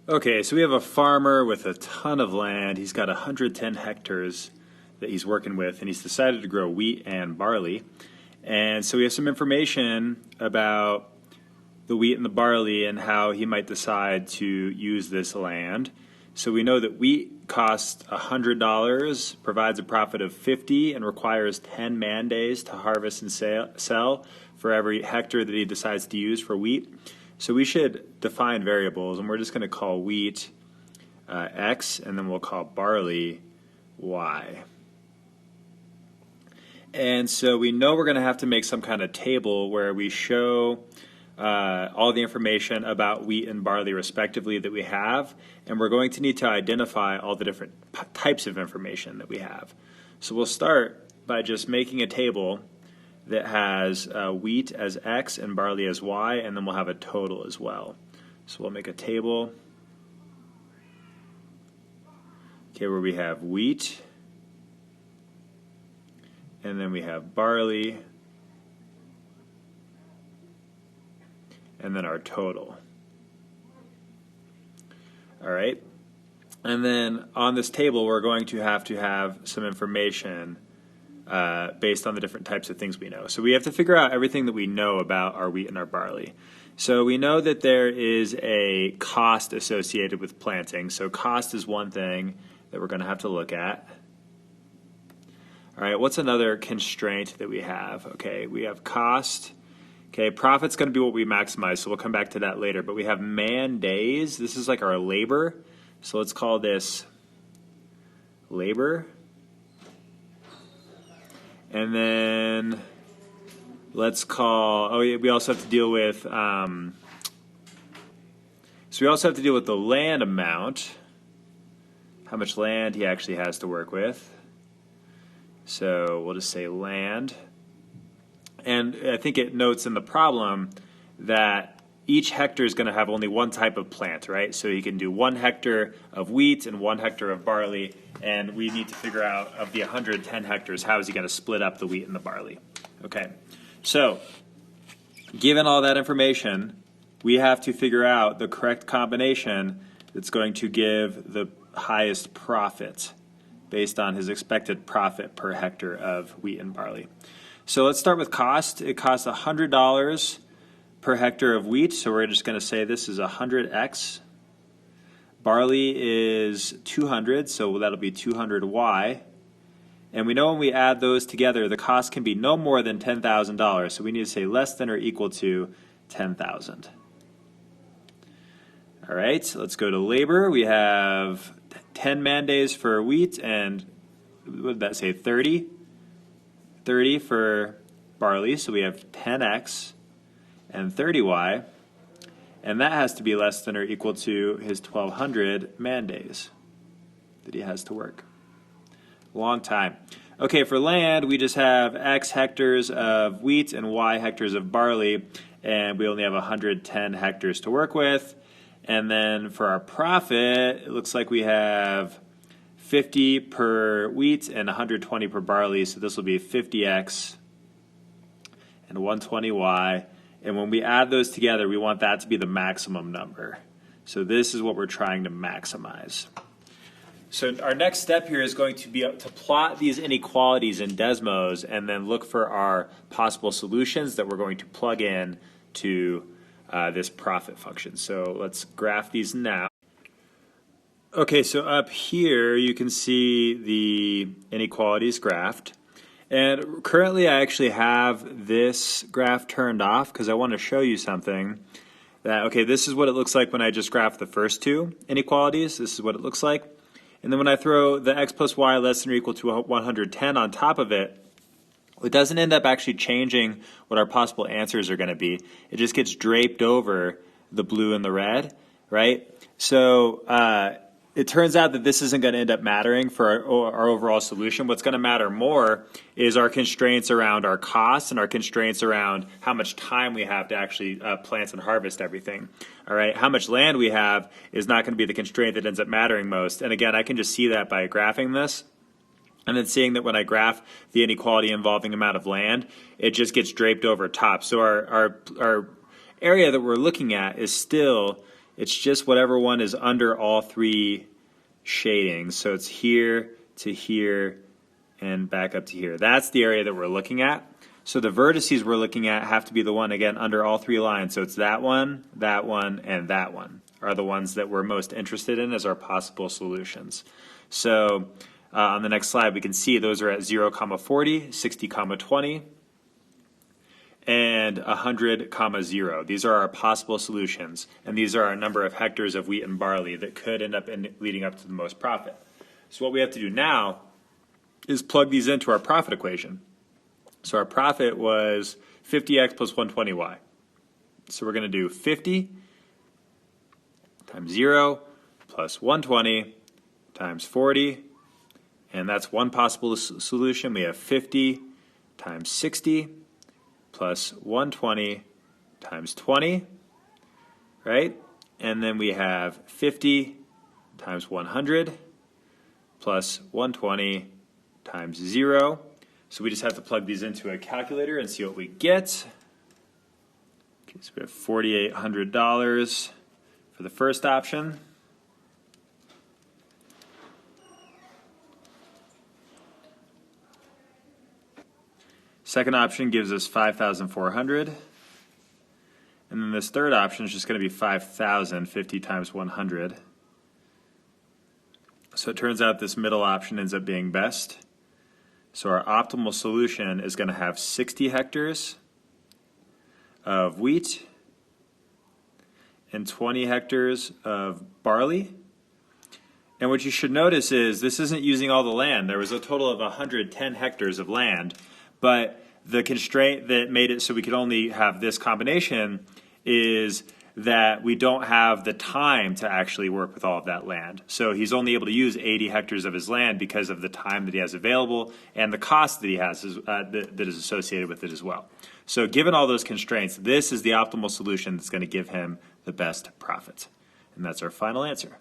Okay, so we have a farmer with a ton of land. He's got 110 hectares that he's working with, and he's decided to grow wheat and barley. And so we have some information about the wheat and the barley and how he might decide to use this land. So we know that wheat costs $100, provides a profit of 50, and requires 10 man days to harvest and sell for every hectare that he decides to use for wheat. So we should define variables, and we're just going to call wheat X, and then we'll call barley Y. And so we know we're going to have to make some kind of table where we show all the information about wheat and barley respectively that we have, and we're going to need to identify all the different types of information that we have. So we'll start by just making a table that has wheat as X and barley as Y, and then we'll have a total as well. So we'll make a table, okay, where we have wheat, and then we have barley, and then our total. All right, and then on this table we're going to have some information based on the different types of things we know. So we have to figure out everything that we know about our wheat and our barley. So we know that there is a cost associated with planting. So cost is one thing that we're going to have to look at. All right, what's another constraint that we have? Okay, we have cost. Okay, profit's going to be what we maximize, so we'll come back to that later. But we have man days. This is like our labor. So let's call this labor. And then let's call, oh yeah, we also have to deal with, so we also have to deal with the land amount, how much land he actually has to work with. So we'll just say land. And I think it notes in the problem that each hectare is going to have only one type of plant, right? So he can do 1 hectare of wheat and 1 hectare of barley, and we need to figure out, of the 110 hectares, how is he going to split up the wheat and the barley? Okay, so given all that information, we have to figure out the correct combination that's going to give the highest profit based on his expected profit per hectare of wheat and barley. So let's start with cost. It costs $100 per hectare of wheat, so we're just going to say this is 100x. Barley is 200, so that'll be 200y. And we know when we add those together, the cost can be no more than $10,000, so we need to say less than or equal to 10,000. All right, so let's go to labor. We have 10 man days for wheat, and what did that say, 30? 30 for barley, so we have 10x and 30y, and that has to be less than or equal to his 1,200 man days that he has to work. Long time. Okay, for land, we just have X hectares of wheat and Y hectares of barley, and we only have 110 hectares to work with. And then for our profit, it looks like we have 50 per wheat and 120 per barley, so this will be 50x and 120y. And when we add those together, we want that to be the maximum number. So this is what we're trying to maximize. So our next step here is going to be to plot these inequalities in Desmos and then look for our possible solutions that we're going to plug in to this profit function. So let's graph these now. Okay, so up here you can see the inequalities graphed. And currently I actually have this graph turned off because I want to show you something that, okay, this is what it looks like when I just graph the first two inequalities. This is what it looks like. And then when I throw the x plus y less than or equal to 110 on top of it, it doesn't end up actually changing what our possible answers are going to be. It just gets draped over the blue and the red, right? So it turns out that this isn't going to end up mattering for our overall solution. What's going to matter more is our constraints around our costs and our constraints around how much time we have to actually plant and harvest everything. All right, how much land we have is not going to be the constraint that ends up mattering most. And again, I can just see that by graphing this. And then seeing that when I graph the inequality involving amount of land, it just gets draped over top. So our area that we're looking at is still It's just whatever one is under all three shadings. So it's here to here and back up to here. That's the area that we're looking at. So the vertices we're looking at have to be the one, again, under all three lines. So it's that one, and that one are the ones that we're most interested in as our possible solutions. So on the next slide, we can see those are at 0, 40, 60, 20, and 100, 0. These are our possible solutions, and these are our number of hectares of wheat and barley that could end up leading up to the most profit. So what we have to do now is plug these into our profit equation. So our profit was 50x plus 120y. So we're going to do 50 times 0 plus 120 times 40, and that's one possible solution. We have 50 times 60 plus 120 times 20, right? And then we have 50 times 100 plus 120 times 0. So we just have to plug these into a calculator and see what we get. Okay, so we have $4,800 for the first option. Second option gives us 5,400. And then this third option is just going to be 5,000, 50 times 100. So it turns out this middle option ends up being best. So our optimal solution is going to have 60 hectares of wheat and 20 hectares of barley. And what you should notice is this isn't using all the land. There was a total of 110 hectares of land, but the constraint that made it so we could only have this combination is that we don't have the time to actually work with all of that land. So he's only able to use 80 hectares of his land because of the time that he has available and the cost that he has that is associated with it as well. So given all those constraints, this is the optimal solution that's going to give him the best profit. And that's our final answer.